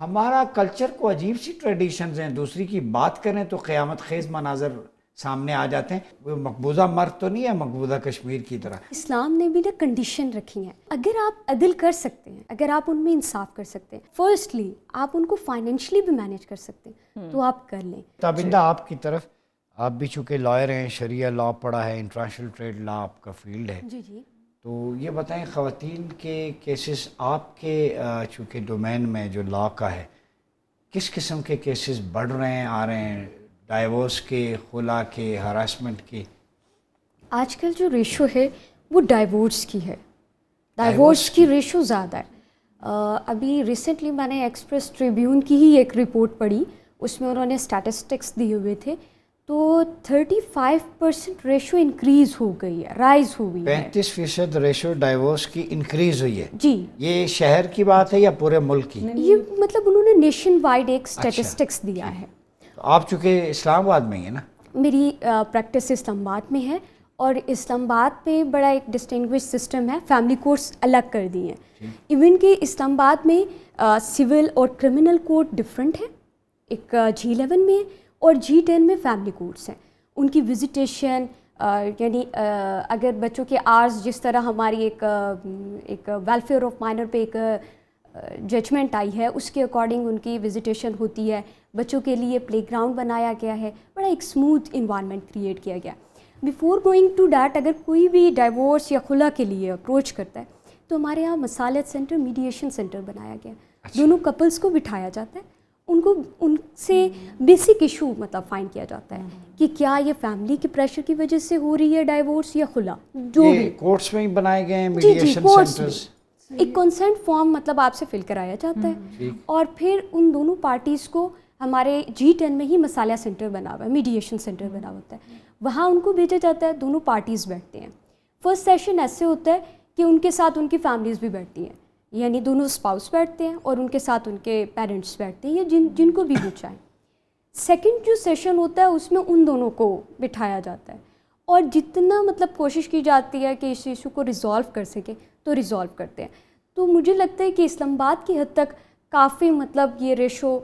ہمارا کلچر کو عجیب سی ٹریڈیشنز ہیں، دوسری کی بات کریں تو قیامت خیز مناظر سامنے آ جاتے ہیں. وہ مقبوضہ مرد تو نہیں ہے مقبوضہ کشمیر کی طرح. اسلام نے بھی نا کنڈیشن رکھی ہیں. اگر آپ عدل کر سکتے ہیں، اگر آپ ان میں انصاف کر سکتے ہیں، فرسٹلی آپ ان کو فائنینشلی بھی مینیج کر سکتے ہیں تو آپ کر لیں. تابندہ آپ کی طرف، آپ بھی چونکہ لائر ہیں، شریعہ لا پڑھا ہے، انٹرنیشنل ٹریڈ لا آپ کا فیلڈ ہے، جی جی. تو یہ بتائیں خواتین کے کیسز آپ کے چونکہ ڈومین میں جو لا کا ہے، کس قسم کے کیسز بڑھ رہے ہیں، آ رہے ہیں، ڈائیورس کے، خلا کے، ہراسمنٹ کے؟ آج کل جو ریشو ہے وہ ڈائیورس کی ہے. ڈائیورس کی ریشو زیادہ ہے. ابھی ریسنٹلی میں نے ایکسپریس ٹریبیون کی ہی ایک رپورٹ پڑھی، اس میں انہوں نے اسٹیٹسٹکس دیے ہوئے تھے، تو 35% ریشو انکریز ہو گئی ہے، رائز ہوئی ہے. 35% ریشو ڈائیورس کی انکریز ہوئی ہے. جی. یہ شہر کی بات ہے یا پورے ملک کی؟ یہ مطلب انہوں نے نیشن وائڈ ایک اسٹیٹسٹکس دیا ہے. آپ چونکہ اسلام آباد میں ہی ہیں نا؟ میری پریکٹس اسلام آباد میں ہے، اور اسلام آباد میں بڑا ایک ڈسٹنگوش سسٹم ہے، فیملی کورٹس الگ کر دی ہیں. ایون کہ اسلام آباد میں سول اور کرمنل کورٹ ڈفرینٹ ہے، ایک G11 میں اور G10 میں فیملی کورٹس ہیں. ان کی وزیٹیشن یعنی اگر بچوں کے آرز جس طرح ہماری ایک ویلفیئر آف مائنر پہ ایک ججمنٹ آئی ہے، اس کے اکارڈنگ ان کی وزیٹیشن ہوتی ہے. بچوں کے لیے پلے گراؤنڈ بنایا گیا ہے، بڑا ایک اسموتھ انوائرمنٹ کریٹ کیا گیا. بیفور گوئنگ ٹو دیٹ، اگر کوئی بھی ڈائیورس یا خلا کے لیے اپروچ کرتا ہے تو ہمارے یہاں مصالحت سینٹر، میڈیشن سینٹر بنایا گیا. دونوں کپلس کو بٹھایا جاتا ہے، ان سے بیسک ایشو مطلب فائنڈ کیا جاتا ہے کہ کیا یہ فیملی کے پریشر کی وجہ سے ہو رہی ہے ڈائیورس یا خلا. جو بھی کورٹس میں ہی بنائے گئے ہیں میڈیشن سینٹرز. ایک کنسنٹ فارم مطلب آپ سے فل کرایا جاتا ہے، اور پھر ان دونوں پارٹیز کو ہمارے G10 میں ہی مصالحہ سینٹر بنا ہوا ہے، میڈیشن سینٹر بنا ہوتا ہے، وہاں ان کو بھیجا جاتا ہے. دونوں پارٹیز بیٹھتے ہیں. فرسٹ سیشن ایسے ہوتا ہے کہ ان کے ساتھ ان کی فیملیز بھی بیٹھتی ہیں، یعنی دونوں اسپاؤس بیٹھتے ہیں اور ان کے ساتھ ان کے پیرنٹس بیٹھتے ہیں یا جن کو بھی وہ چاہیں. سیکنڈ جو سیشن ہوتا ہے اس میں ان دونوں کو بٹھایا جاتا ہے، اور جتنا مطلب کوشش کی جاتی ہے کہ اس ایشو کو ریزالو کر سکے تو ریزالو کرتے ہیں. تو مجھے لگتا ہے کہ اسلام آباد کی حد تک کافی مطلب یہ ریشو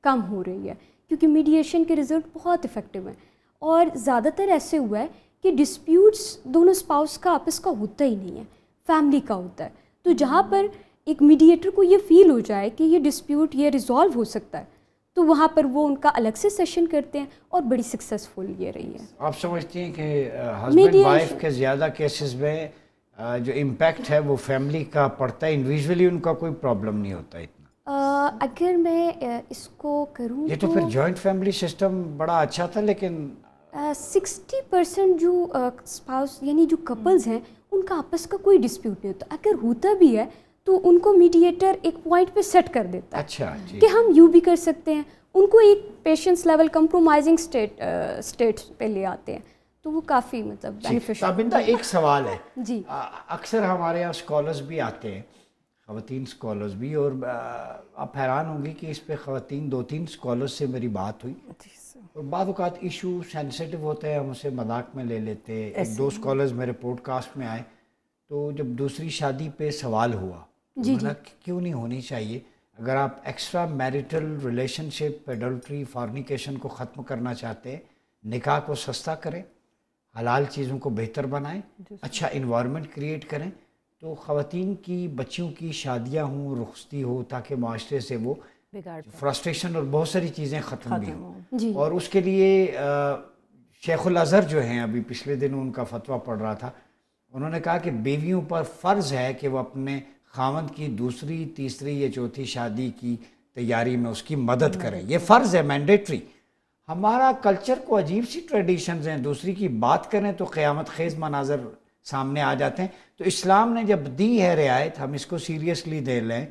کم ہو رہی ہے، کیونکہ میڈیشن کے رزلٹ بہت افیکٹو ہیں. اور زیادہ تر ایسے ہوا ہے کہ ڈسپیوٹس دونوں اسپاؤس کا آپس کا ہوتا ہی نہیں ہے، فیملی کا ہوتا ہے. تو جہاں پر ایک میڈیٹر کو یہ فیل ہو جائے کہ یہ ڈسپیوٹ یہ ریزالو ہو سکتا ہے، تو وہاں پر وہ ان کا الگ سے سیشن کرتے ہیں، اور بڑی سکسیزفل یہ رہی ہے. آپ سمجھتی ہیں کہ ہسبینڈ وائف کے زیادہ کیسز میں جو امپیکٹ ہے وہ فیملی کا پڑتا ہے، انڈیویجولی ان کا کوئی پرابلم نہیں ہوتا اتنا؟ اگر میں اس کو کروں یہ تو پھر جوائنٹ فیملی سسٹم بڑا اچھا تھا، لیکن 60% جو اسپاؤس یعنی جو کپلز ہیں ان کا آپس کا کوئی ڈسپیوٹ نہیں ہوتا. اگر ہوتا بھی ہے تو ان کو میڈیٹر ایک پوائنٹ پہ سیٹ کر دیتا ہے. اچھا کہ ہم یوں بھی کر سکتے ہیں. ان کو ایک پیشنس لیول کمپرومائزنگ اسٹیٹ پہ لے آتے ہیں، تو وہ کافی مطلب بینیفیشل. تابندہ ایک سوال ہے. جی. اکثر ہمارے یہاں اسکالرز بھی آتے ہیں، خواتین اسکالرز بھی، اور آپ حیران ہوں گی کہ اس پہ خواتین 2-3 اسکالرز سے میری بات ہوئی، اور بعض اوقات ایشو سینسیٹیو ہوتے ہیں، ہم اسے مذاق میں لے لیتے. 1-2 اسکالرز میرے پوڈ کاسٹ میں آئے، تو جب دوسری شادی پہ سوال ہوا کیوں نہیں ہونی چاہیے، اگر آپ ایکسٹرا میریٹل ریلیشن شپ، ایڈلٹری، فارنیکیشن کو ختم کرنا چاہتے ہیں، نکاح کو سستا کریں، حلال چیزوں کو بہتر بنائیں، اچھا انوائرمنٹ کریٹ کریں، تو خواتین کی بچیوں کی شادیاں ہوں، رخصتی ہو، تاکہ معاشرے سے وہ فرسٹریشن اور بہت ساری چیزیں ختم بھی ہوں. اور اس کے لیے شیخ الازہر جو ہیں، ابھی پچھلے دن ان کا فتویٰ پڑھ رہا تھا، انہوں نے کہا کہ بیویوں پر فرض ہے کہ وہ اپنے خاوند کی دوسری، تیسری یا چوتھی شادی کی تیاری میں اس کی مدد کریں. یہ فرض ہے، مینڈیٹری. ہمارا کلچر کو عجیب سی ٹریڈیشنز ہیں، دوسری کی بات کریں تو قیامت خیز مناظر سامنے آ جاتے ہیں. تو اسلام نے جب دی ہے رعایت، ہم اس کو سیریسلی دے لیں.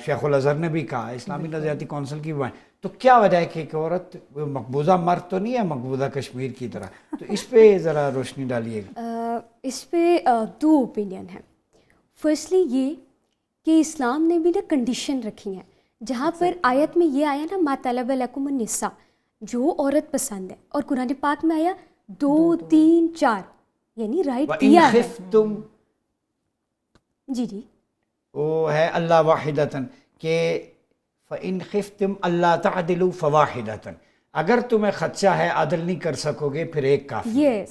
شیخ الازہر نے بھی کہا، اسلامی نظریاتی کونسل کی بھی، تو کیا وجہ ہے کہ ایک عورت مقبوضہ مرد تو نہیں ہے مقبوضہ کشمیر کی طرح؟ تو اس پہ ذرا روشنی ڈالیے گا. اس پہ 2 اوپینین ہیں. فرسٹلی یہ کہ اسلام نے بھی نا کنڈیشن رکھی ہیں، جہاں پر آیت میں یہ آیا نا ما طلب لکم النساء، جو عورت پسند ہے، اور قرآن پاک میں آیا 2 3 4، یعنی رائٹ دیا ہے. جی جی وہ ہے اللہ واحدتاً، کہ فَإِنْ خِفْتُمْ أَلَّا تَعْدِلُوا فَوَاحِدَةً، اگر تمہیں خدشہ ہے عدل نہیں کر سکو گے پھر ایک کافی ہے.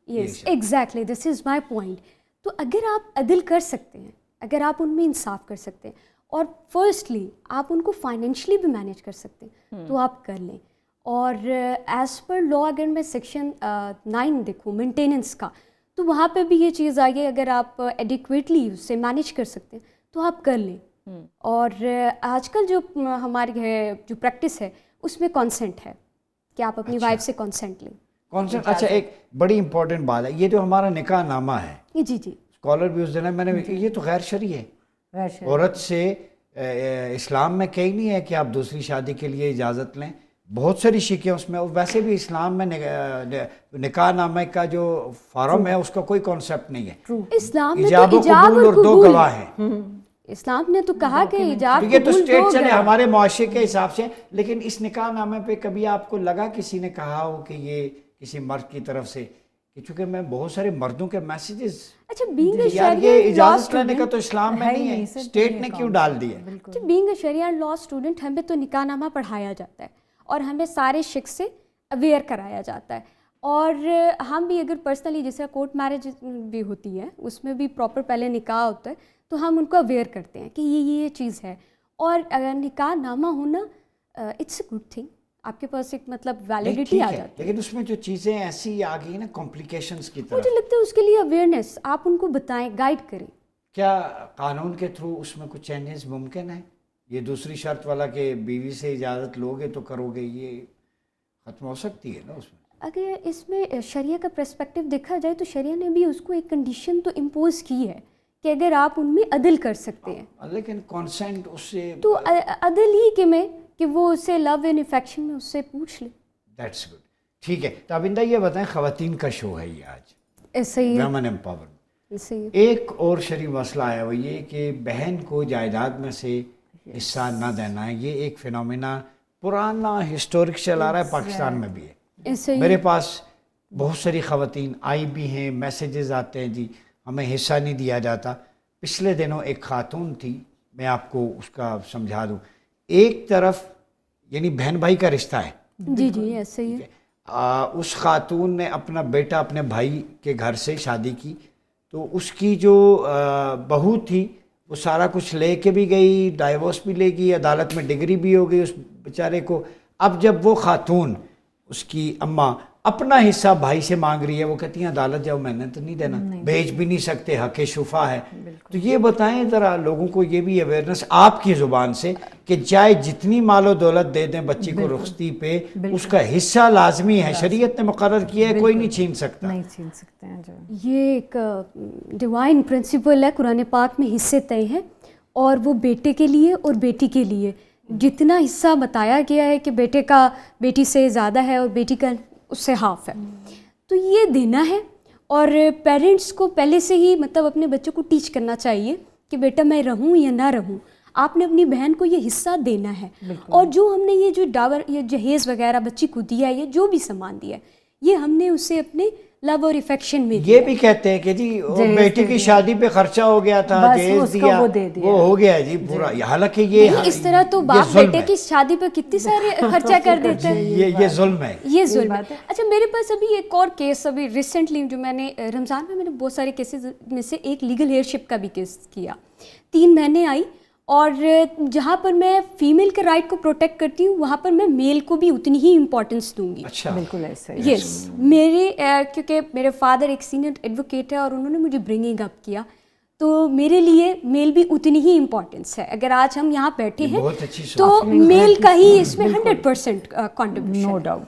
Yes exactly this is my point. تو اگر آپ عدل کر سکتے ہیں، اگر آپ ان میں انصاف کر سکتے ہیں، اور فرسٹلی آپ ان کو فائنینشلی بھی مینیج کر سکتے ہیں تو آپ کر لیں. اور ایز پر لا اگر میں سیکشن 9 دیکھوں مینٹیننس کا، تو وہاں پہ بھی یہ چیز آئی ہے، اگر آپ ایڈیکویٹلی اس سے مینیج کر سکتے ہیں تو آپ کر لیں. اور آج کل جو ہماری ہے جو پریکٹس ہے اس میں کانسنٹ ہے کہ آپ اپنی وائف سے کانسنٹ لیں. کانسنٹ. اچھا ایک بڑی امپورٹنٹ بات ہے، یہ جو ہمارا نکاح نامہ ہے، جی اسکالر بھی اس دن میں نے یہ تو غیر شرعی ہے. عورت سے اسلام میں کہیں نہیں ہے کہ آپ دوسری شادی کے لیے اجازت لیں. بہت ساری شکیں اس میں، ویسے بھی اسلام میں نکاح نامہ کا جو فارم ہے اس کا کوئی کانسیپٹ نہیں ہے. اسلام میں ایجاب و قبول اور 2 گواہ ہیں. اسلام نے تو کہا کہ ایجاب یہ تو قبول اسٹیٹ 2 چلے گواہ. ہمارے معاشرے کے حساب سے. لیکن اس نکاح نامے پہ کبھی آپ کو لگا کسی نے کہا ہو کہ یہ کسی مرد کی طرف سے؟ کہ چونکہ میں بہت سارے مردوں کے میسیجز، اچھا بینگ اے یار شریعہ یہ اجازت لینے کا تو اسلام میں نہیں ہے، نہیں، اسٹیٹ نے کیوں ڈال دی ہے؟ Being a Shariah law student ہمیں تو نکاح نامہ پڑھایا جاتا ہے اور ہمیں سارے شک سے اویئر کرایا جاتا ہے. اور ہم بھی اگر پرسنلی جیسے کورٹ میرج بھی ہوتی ہے اس میں بھی پراپر پہلے نکاح ہوتا ہے تو ہم ان کو اویئر کرتے ہیں کہ یہ چیز ہے. اور اگر نکاح نامہ ہونا اٹس اے گڈ تھنگ، آپ کے پاس ایک مطلب ویلیڈیٹی آ جاتی ہے. لیکن اس میں جو چیزیں ایسی آ گئی نا کمپلیکیشنز کی طرف، مجھے لگتا ہے اس کے لیے اویئرنیس آپ ان کو بتائیں، گائیڈ کریں. کیا قانون کے تھرو اس میں کچھ چینجز ممکن ہے؟ یہ دوسری شرط والا کہ بیوی سے اجازت لو گے تو کرو گے، یہ ختم ہو سکتی ہے نا اس میں؟ اگر اس میں شریعہ کا پرسپیکٹو دیکھا جائے تو شریعہ نے بھی اس کو ایک کنڈیشن تو امپوز کی ہے کہ اگر آپ ان میں عدل کر سکتے ہیں. لیکن کانسینٹ اس سے تو عدل ہی کہ وہ اسے لو اینڈ افیکشن میں اس سے پوچھ لے. That's good. ٹھیک ہے. تابندہ یہ بتائیں، خواتین کا شو ہے یہ آج، ایسا ہی ویمن امپاورمنٹ. ایسا ہی ایک اور شرعی مسئلہ ہے وہ یہ کہ بہن کو جائیداد میں سے حصہ نہ دینا ہے. یہ ایک فینومینا پرانا ہسٹورک چلا رہا ہے، پاکستان میں بھی ہے. ایسا ہی میرے پاس بہت ساری خواتین آئی بھی ہیں، میسیجز آتے ہیں جی ہمیں حصہ نہیں دیا جاتا. پچھلے دنوں ایک خاتون تھی، میں آپ کو اس کا سمجھا دوں. ایک طرف یعنی بہن بھائی کا رشتہ ہے، جی ایسا ہی ہے. اس خاتون نے اپنا بیٹا اپنے بھائی کے گھر سے شادی کی، تو اس کی جو بہو تھی وہ سارا کچھ لے کے بھی گئی، ڈائیورس بھی لے گئی، عدالت میں ڈگری بھی ہو گئی اس بیچارے کو. اب جب وہ خاتون اس کی اماں اپنا حصہ بھائی سے مانگ رہی ہے، وہ کہتی ہیں عدالت جاؤ، میں نے تو نہیں دینا، بھیج بھی نہیں سکتے، حق شفا ہے. تو یہ بتائیں ذرا لوگوں کو یہ بھی اویئرنیس آپ کی زبان سے کہ چاہے جتنی مال و دولت دے دیں بچی کو رخصتی پہ، اس کا حصہ لازمی ہے، شریعت نے مقرر کیا ہے، کوئی نہیں چھین سکتا. نہیں چھین سکتے ہیں جو یہ ایک ڈیوائن پرنسپل ہے، قرآن پاک میں حصے طے ہیں اور وہ بیٹے کے لیے اور بیٹی کے لیے. جتنا حصہ بتایا گیا ہے کہ بیٹے کا بیٹی سے زیادہ ہے اور بیٹی کا اس سے ہاف ہے، تو یہ دینا ہے. اور پیرنٹس کو پہلے سے ہی مطلب اپنے بچوں کو ٹیچ کرنا چاہیے کہ بیٹا میں رہوں یا نہ رہوں، آپ نے اپنی بہن کو یہ حصہ دینا ہے. اور جو ہم نے یہ جو ڈاور یہ جہیز وغیرہ بچی کو دیا ہے، یہ جو بھی سامان دیا ہے، یہ ہم نے اسے اپنے لو اور افیکشن میں یہ بھی کہتے ہیں کہ جی بیٹی کی شادی پہ خرچہ ہو گیا تھا، جہیز دیا، وہ ہو گیا جی پورا. حالانکہ یہ اس طرح تو باپ بیٹے کی شادی پہ کتنی سارے خرچہ کر دیتے ہیں. یہ ظلم ہے، یہ ظلم ہے. اچھا میرے پاس ابھی ایک اور کیس ابھی ریسنٹلی جو میں نے رمضان میں نے بہت سارے کیسز میں سے ایک لیگل ہیئر شپ کا بھی کیس کیا. 3 مہینے آئی، اور جہاں پر میں فیمیل کے رائٹ کو پروٹیکٹ کرتی ہوں وہاں پر میں میل کو بھی اتنی ہی امپورٹنس دوں گی. اچھا بالکل ایسا ہی. یس میرے کیونکہ میرے فادر ایک سینئر ایڈوکیٹ ہے اور انہوں نے مجھے برنگنگ اپ کیا، تو میرے لیے میل بھی اتنی ہی امپورٹنس ہے. اگر آج ہم یہاں بیٹھے ہیں تو میل کا ہی اس میں 100% کنٹریبیوشن. No doubt.